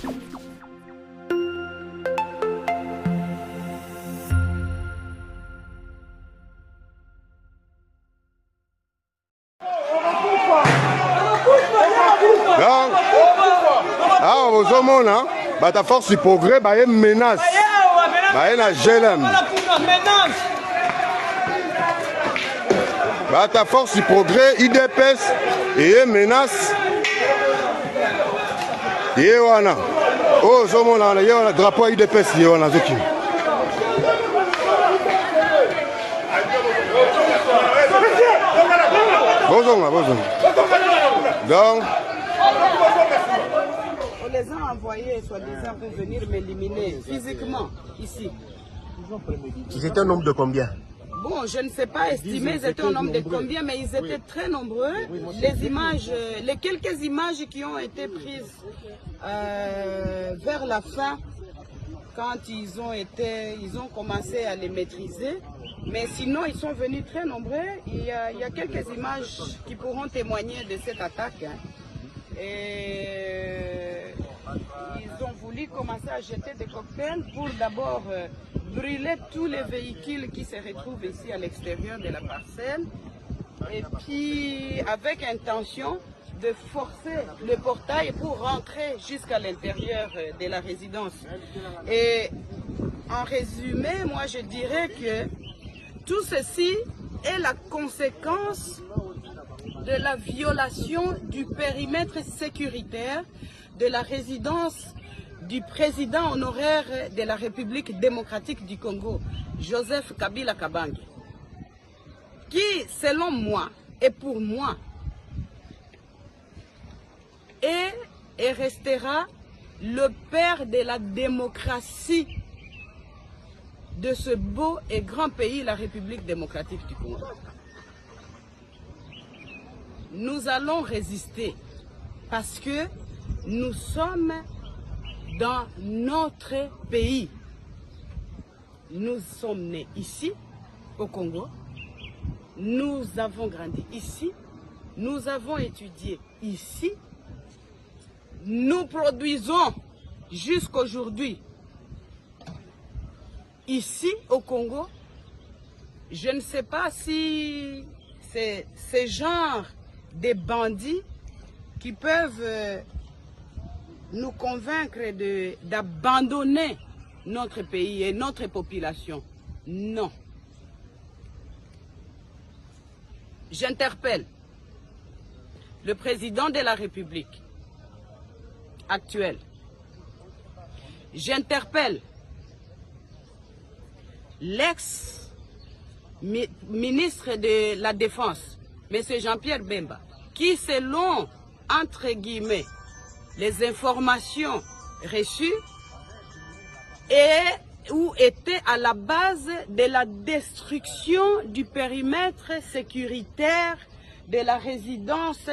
Ah, vous avez ta force du progrès, bah, une menace. Bah, une GLM. Bah, ta force du progrès, IDPS, et une menace. Et voilà. Oh, vous avez le drapeau IDPS, et voilà. Bonjour. Donc, on les a envoyés, soi-disant, pour venir m'éliminer physiquement, ici. Ils étaient un nombre de combien? Bon, je ne sais pas estimer, ils étaient un nombre de combien, mais ils étaient très nombreux. Les images, les quelques images qui ont été prises vers la fin, quand ils ont commencé à les maîtriser. Mais sinon, ils sont venus très nombreux. Il y a quelques images qui pourront témoigner de cette attaque. Et ils ont voulu commencer à jeter des cocktails pour d'abord brûler tous les véhicules qui se retrouvent ici à l'extérieur de la parcelle. Et puis, avec intention de forcer le portail pour rentrer jusqu'à l'intérieur de la résidence. Et en résumé, moi je dirais que tout ceci est la conséquence de la violation du périmètre sécuritaire de la résidence du président honoraire de la République démocratique du Congo, Joseph Kabila Kabange, qui, selon moi et pour moi, est et restera le père de la démocratie de ce beau et grand pays, la République démocratique du Congo. Nous allons résister parce que nous sommes dans notre pays. Nous sommes nés ici, au Congo. Nous avons grandi ici. Nous avons étudié ici. Nous produisons jusqu'aujourd'hui ici au Congo. Je ne sais pas si c'est ce genre de bandits qui peuvent nous convaincre d'abandonner notre pays et notre population. Non. J'interpelle le président de la République actuel. J'interpelle l'ex-ministre de la Défense, M. Jean-Pierre Bemba, qui, selon, entre guillemets, les informations reçues, était à la base de la destruction du périmètre sécuritaire de la résidence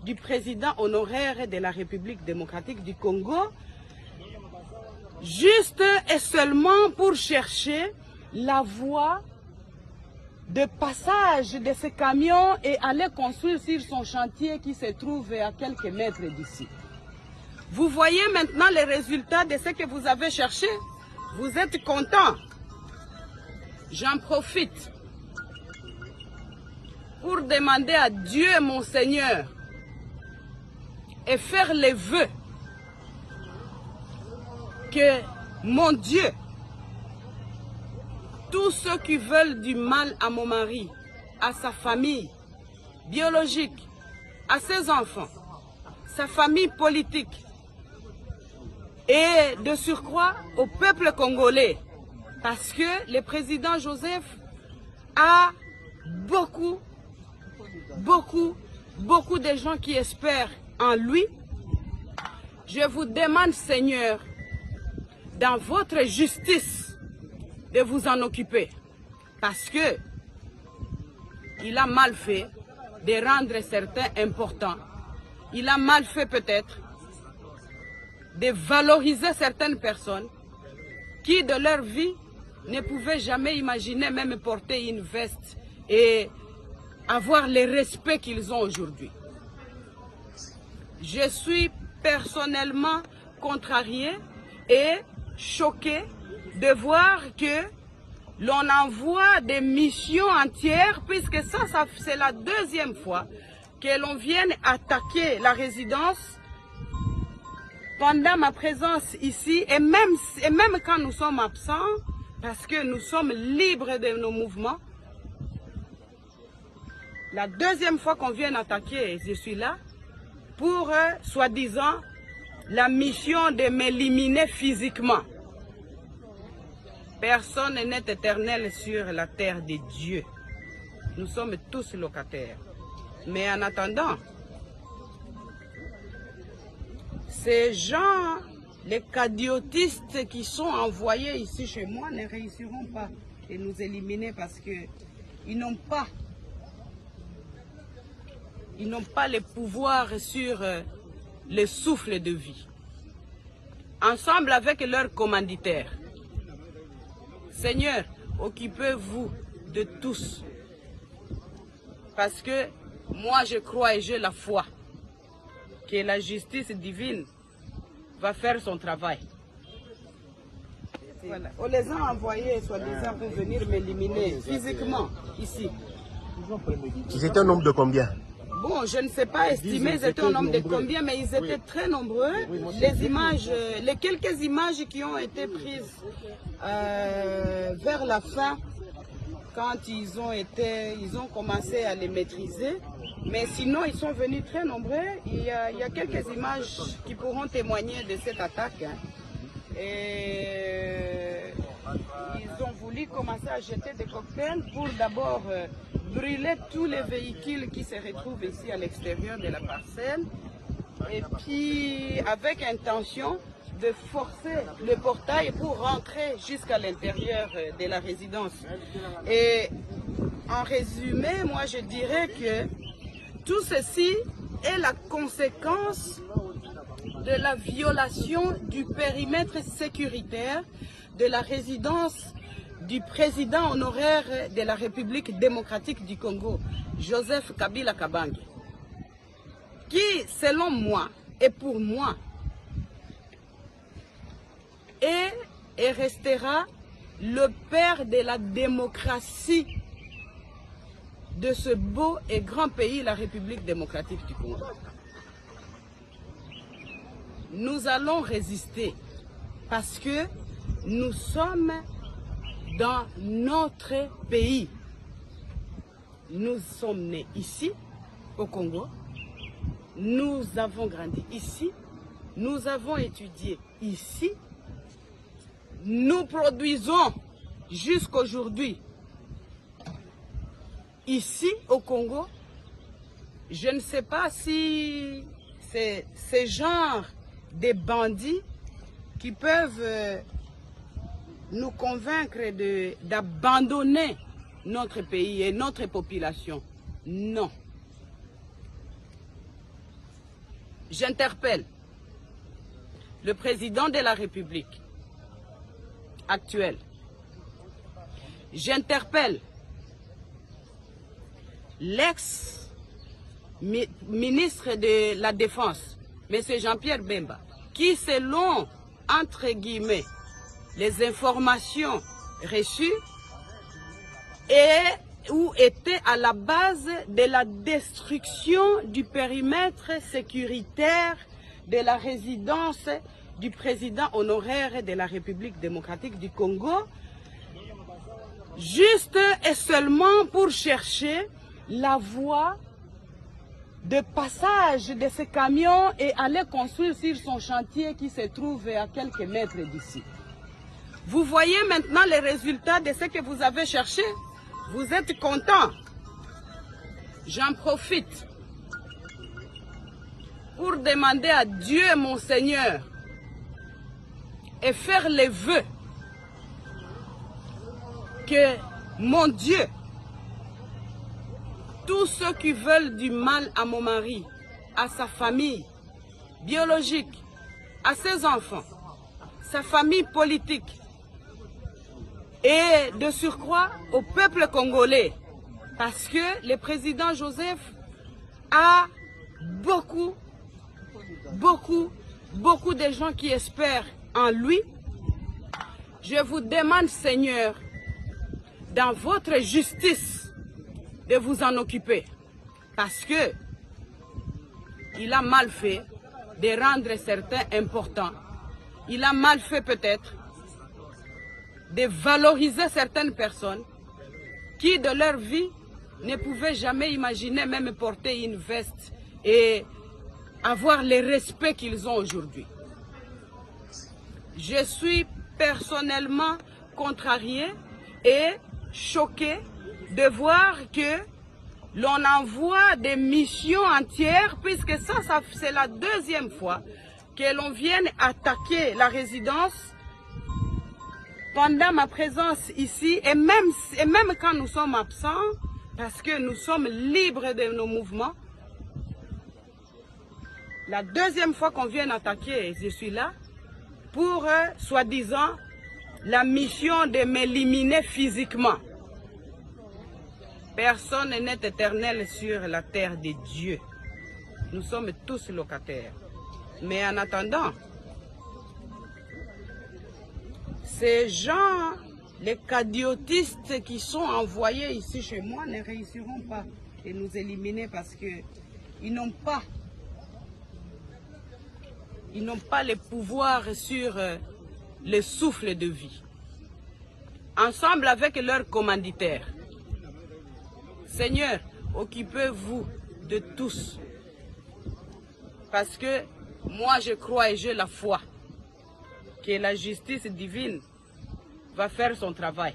du président honoraire de la République démocratique du Congo, juste et seulement pour chercher la voie de passage de ce camion et aller construire sur son chantier qui se trouve à quelques mètres d'ici. Vous voyez maintenant les résultats de ce que vous avez cherché. Vous êtes content. J'en profite pour demander à Dieu, mon Seigneur, et faire les vœux que, mon Dieu, tous ceux qui veulent du mal à mon mari, à sa famille biologique, à ses enfants, sa famille politique et de surcroît au peuple congolais, parce que le président Joseph a beaucoup de gens qui espèrent en lui. Je vous demande, Seigneur, dans votre justice, de vous en occuper. Parce que il a mal fait de rendre certains importants. Il a mal fait peut-être de valoriser certaines personnes qui, de leur vie, ne pouvaient jamais imaginer même porter une veste et avoir le respect qu'ils ont aujourd'hui. Je suis personnellement contrariés et choqués de voir que l'on envoie des missions entières, puisque ça c'est la deuxième fois que l'on vienne attaquer la résidence pendant ma présence ici, et même quand nous sommes absents, parce que nous sommes libres de nos mouvements. La deuxième fois qu'on vient attaquer, je suis là, pour, soi-disant, la mission de m'éliminer physiquement. Personne n'est éternel sur la terre de Dieu. Nous sommes tous locataires. Mais en attendant, ces gens, les cadiotistes qui sont envoyés ici chez moi ne réussiront pas à nous éliminer parce qu'ils n'ont pas le pouvoir sur le souffle de vie. Ensemble avec leurs commanditaires. Seigneur, occupez-vous de tous. Parce que moi je crois et j'ai la foi que la justice divine va faire son travail. Voilà. On les a envoyés, soi-disant, pour venir m'éliminer physiquement, ici. Ils étaient un nombre de combien? Bon, je ne sais pas estimer, ils étaient un nombre de combien, mais ils étaient très nombreux. Les images, les quelques images qui ont été prises vers la fin, quand ils ont commencé à les maîtriser. Mais sinon, ils sont venus très nombreux. Il y a quelques images qui pourront témoigner de cette attaque. Et ils ont voulu commencer à jeter des cocktails pour d'abord brûler tous les véhicules qui se retrouvent ici à l'extérieur de la parcelle. Et puis, avec intention de forcer le portail pour rentrer jusqu'à l'intérieur de la résidence. Et en résumé, moi je dirais que tout ceci est la conséquence de la violation du périmètre sécuritaire de la résidence du président honoraire de la République démocratique du Congo, Joseph Kabila Kabange, qui, selon moi et pour moi, est et restera le père de la démocratie de ce beau et grand pays, la République démocratique du Congo. Nous allons résister parce que nous sommes dans notre pays. Nous sommes nés ici, au Congo. Nous avons grandi ici. Nous avons étudié ici. Nous produisons jusqu'aujourd'hui ici au Congo. Je ne sais pas si c'est ce genre de bandits qui peuvent nous convaincre d'abandonner notre pays et notre population. Non. J'interpelle le président de la République actuel. J'interpelle l'ex-ministre de la Défense, M. Jean-Pierre Bemba, qui selon, entre guillemets, les informations reçues, était à la base de la destruction du périmètre sécuritaire de la résidence du président honoraire de la République démocratique du Congo, juste et seulement pour chercher la voie de passage de ce camion et aller construire sur son chantier qui se trouve à quelques mètres d'ici. Vous voyez maintenant les résultats de ce que vous avez cherché. Vous êtes content. J'en profite pour demander à Dieu, mon Seigneur, et faire les vœux que, mon Dieu, tous ceux qui veulent du mal à mon mari, à sa famille biologique, à ses enfants, sa famille politique, et de surcroît au peuple congolais, parce que le président Joseph a beaucoup beaucoup de gens qui espèrent en lui. Je vous demande, Seigneur, dans votre justice, de vous en occuper. Parce que il a mal fait de rendre certains importants. Il a mal fait peut-être de valoriser certaines personnes qui, de leur vie, ne pouvaient jamais imaginer même porter une veste et avoir le respect qu'ils ont aujourd'hui. Je suis personnellement contrarié et choqué de voir que l'on envoie des missions entières, puisque ça c'est la deuxième fois que l'on vienne attaquer la résidence pendant ma présence ici, et même quand nous sommes absents, parce que nous sommes libres de nos mouvements. La deuxième fois qu'on vient attaquer, je suis là, pour, soi-disant, la mission de m'éliminer physiquement. Personne n'est éternel sur la terre de Dieu. Nous sommes tous locataires. Mais en attendant, ces gens, les cadiotistes qui sont envoyés ici chez moi ne réussiront pas à nous éliminer parce qu'ils n'ont pas le pouvoir sur le souffle de vie. Ensemble avec leurs commanditaires. Seigneur, occupez-vous de tous. Parce que moi je crois et j'ai la foi que la justice divine va faire son travail.